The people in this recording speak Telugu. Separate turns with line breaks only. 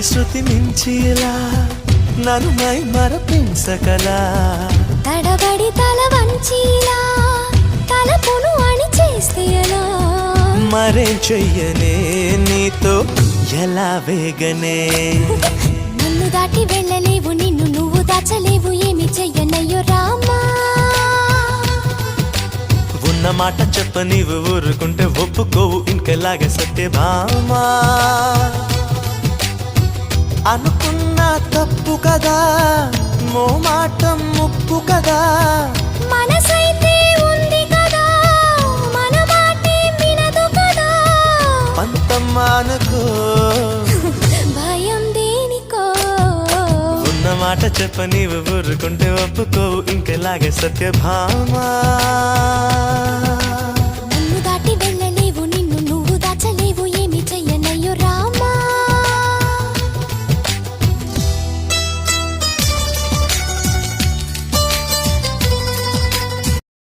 ప్రతి శృతి మించిలా నన్ను మై మరపించగలా
తడబడి తల వంచిలా తలపును అణి చేస్తే ఎలా
మరేం చెయ్యనే నీతో ఎలా వేగనే
నన్ను దాటి వెళ్ళలేవు నిన్ను నువ్వు దాచలేవు ఏమి చెయ్యనయ్యో రామా
ఉన్న మాట చెప్ప నీవు ఊరుకుంటే ఒప్పుకోవు ఇంకెలాగే సత్యభామా అనుకున్నా తప్పు కదా మో మాట ముప్పు కదా
మనసైతే ఉంది కదా మన మాటే వినదు కదా
పంతమ్మానుకో
భయం దేనికో
ఉన్న మాట చెప్ప నీవు ఊరుకుంటే ఒప్పుకోవు ఇంకెలాగే సత్యభామా